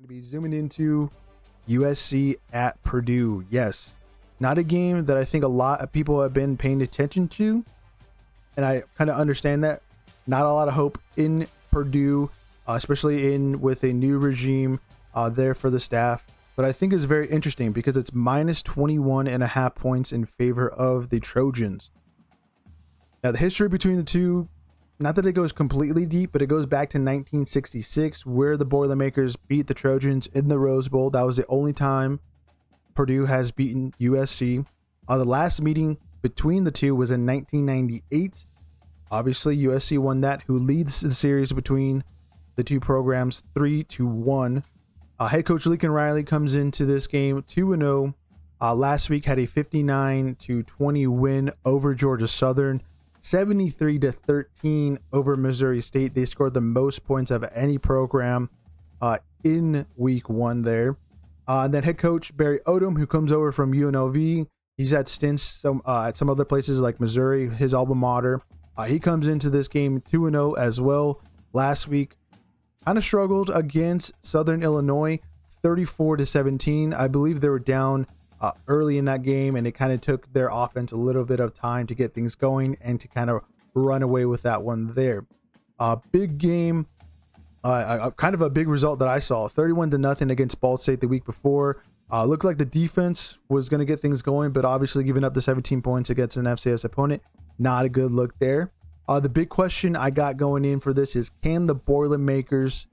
be zooming into USC at Purdue. Yes, not a game that I think a lot of people have been paying attention to, and I kind of understand that. Not a lot of hope in Purdue, especially with a new regime there for the staff. But I think it's very interesting because it's minus 21.5 points in favor of the Trojans. Now, the history between the two, not that it goes completely deep, but it goes back to 1966, where the Boilermakers beat the Trojans in the Rose Bowl. That was the only time Purdue has beaten USC. The last meeting between the two was in 1998. Obviously, USC won that, who leads the series between the two programs 3-1. Head coach Lincoln Riley comes into this game 2-0. Last week had a 59-20 win over Georgia Southern. 73-13 over Missouri State. They scored the most points of any program in week one there. And then head coach Barry Odom, who comes over from UNLV. He's had stints at some other places like Missouri, his alma mater. He comes into this game 2-0 as well. Last week, kind of struggled against Southern Illinois, 34-17. I believe they were down early in that game, and it kind of took their offense a little bit of time to get things going and to kind of run away with that one there. Big game, kind of a big result that I saw, 31-0 against Ball State the week before. Looked like the defense was going to get things going, but obviously giving up the 17 points against an FCS opponent, not a good look there. The big question I got going in for this is, can the Boilermakers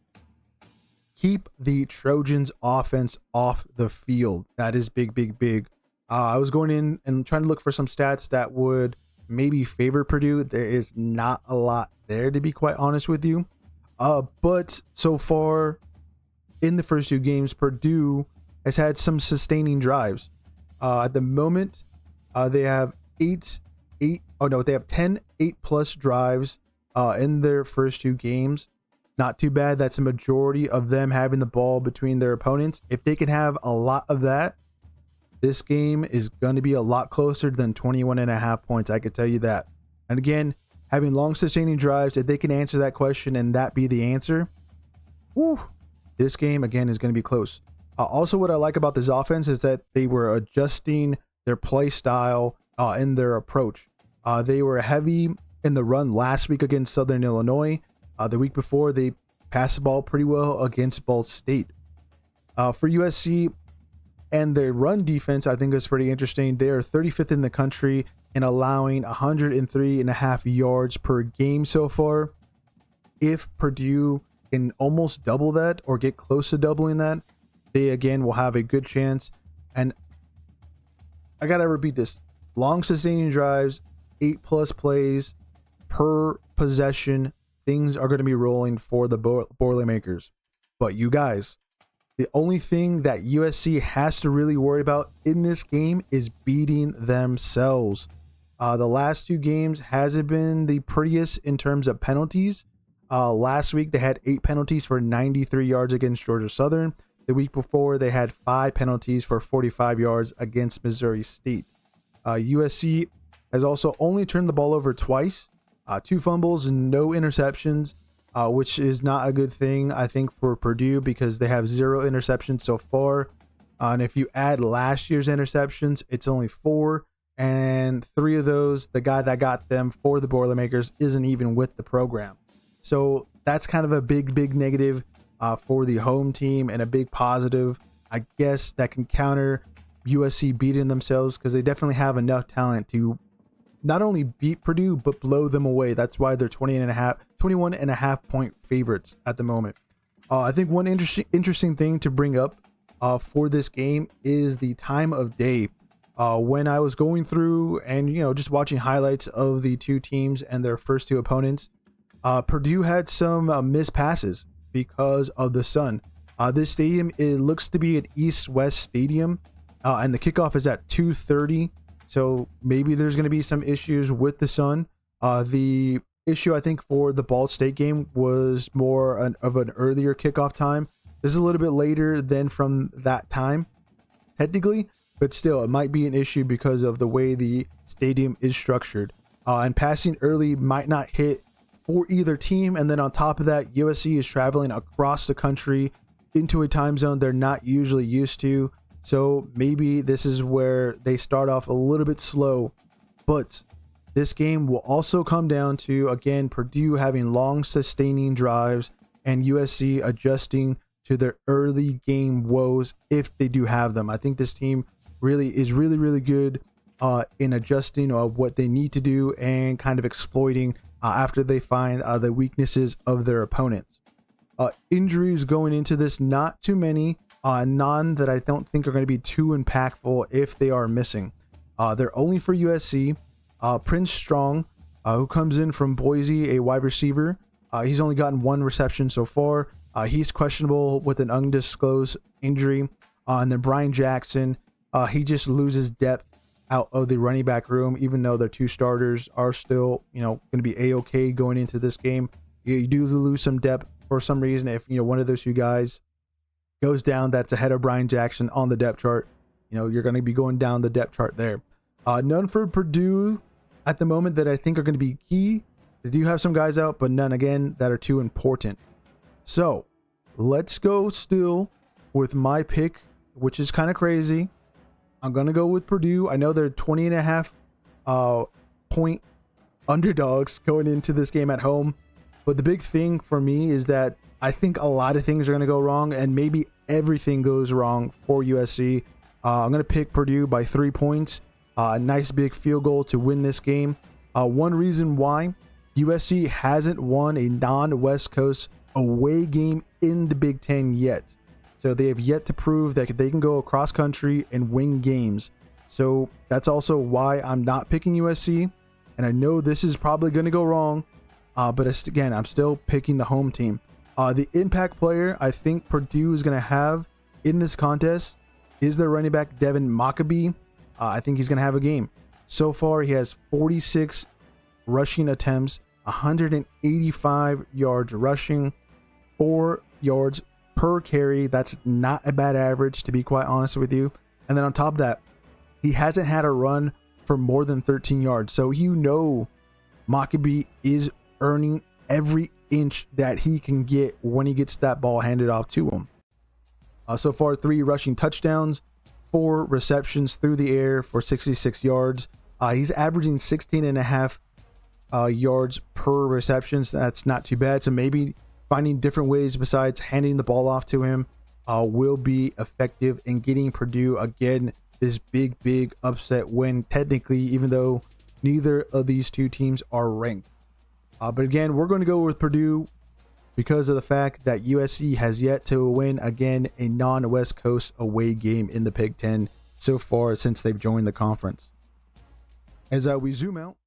keep the Trojans offense off the field? That is big, big, big. I was going in and trying to look for some stats that would maybe favor Purdue. There is not a lot there, to be quite honest with you. But so far in the first two games, Purdue has had some sustaining drives. At the moment, they have 10 8+ drives in their first two games. Not too bad. That's a majority of them having the ball between their opponents. If they can have a lot of that, this game is going to be a lot closer than 21.5 points. I could tell you that. And again, having long sustaining drives, if they can answer that question and that be the answer, this game again is going to be close. Also, what I like about this offense is that they were adjusting their play style and their approach. They were heavy in the run last week against Southern Illinois. The week before, they passed the ball pretty well against Ball State. For USC and their run defense, I think is pretty interesting. They are 35th in the country in allowing 103.5 yards per game so far. If Purdue can almost double that or get close to doubling that, they again will have a good chance. And I gotta repeat this: long sustaining drives, 8+ plays per possession. Things are going to be rolling for the Boilermakers. But you guys, the only thing that USC has to really worry about in this game is beating themselves. The last two games hasn't been the prettiest in terms of penalties. Last week, they had 8 penalties for 93 yards against Georgia Southern. The week before, they had 5 penalties for 45 yards against Missouri State. USC has also only turned the ball over twice. 2 fumbles and no interceptions, which is not a good thing, I think, for Purdue, because they have 0 interceptions so far. And if you add last year's interceptions, it's only 4. And 3 of those, the guy that got them for the Boilermakers isn't even with the program. So that's kind of a big, big negative for the home team, and a big positive, I guess, that can counter USC beating themselves, because they definitely have enough talent to not only beat Purdue, but blow them away. That's why they're 21.5 point favorites at the moment. I think one interesting thing to bring up for this game is the time of day. When I was going through and, just watching highlights of the two teams and their first two opponents, Purdue had some missed passes because of the sun. This stadium, it looks to be an east-west stadium, and the kickoff is at 2:30. So maybe there's going to be some issues with the sun. The issue, I think, for the Ball State game was more of an earlier kickoff time. This is a little bit later than from that time, technically, but still, it might be an issue because of the way the stadium is structured. And passing early might not hit for either team. And then on top of that, USC is traveling across the country into a time zone they're not usually used to. So maybe this is where they start off a little bit slow. But this game will also come down to, again, Purdue having long sustaining drives and USC adjusting to their early game woes if they do have them. I think this team is really good in adjusting what they need to do and kind of exploiting after they find the weaknesses of their opponents. Injuries going into this, not too many, none that I don't think are going to be too impactful if they are missing. They're only for USC. Prince Strong, who comes in from Boise, a wide receiver. He's only gotten 1 reception so far. He's questionable with an undisclosed injury. And then Brian Jackson, he just loses depth out of the running back room, even though their 2 starters are still, going to be A-okay going into this game. You do lose some depth for some reason. If, one of those 2 guys goes down that's ahead of Brian Jackson on the depth chart, you're going to be going down the depth chart there. None for Purdue at the moment that I think are going to be key. They do have some guys out, but none, again, that are too important. So let's go still with my pick, which is kind of crazy. I'm going to go with Purdue. I know they're 20.5 point underdogs going into this game at home. But the big thing for me is that I think a lot of things are going to go wrong, and maybe everything goes wrong for USC. I'm going to pick Purdue by 3 points. A nice big field goal to win this game. One reason why USC hasn't won a non-West Coast away game in the Big Ten yet. So they have yet to prove that they can go across country and win games. So that's also why I'm not picking USC. And I know this is probably going to go wrong. But again, I'm still picking the home team. The impact player I think Purdue is going to have in this contest is their running back, Devin Maccabee. I think he's going to have a game. So far, he has 46 rushing attempts, 185 yards rushing, 4 yards per carry. That's not a bad average, to be quite honest with you. And then on top of that, he hasn't had a run for more than 13 yards. So Maccabee is earning every inch that he can get when he gets that ball handed off to him. So far, 3 rushing touchdowns, 4 receptions through the air for 66 yards. He's averaging 16.5 yards per receptions. That's not too bad. So maybe finding different ways besides handing the ball off to him will be effective in getting Purdue, again, this big upset win, technically, even though neither of these 2 teams are ranked. But again, we're going to go with Purdue because of the fact that USC has yet to win, again, a non-West Coast away game in the Big Ten so far since they've joined the conference. As we zoom out,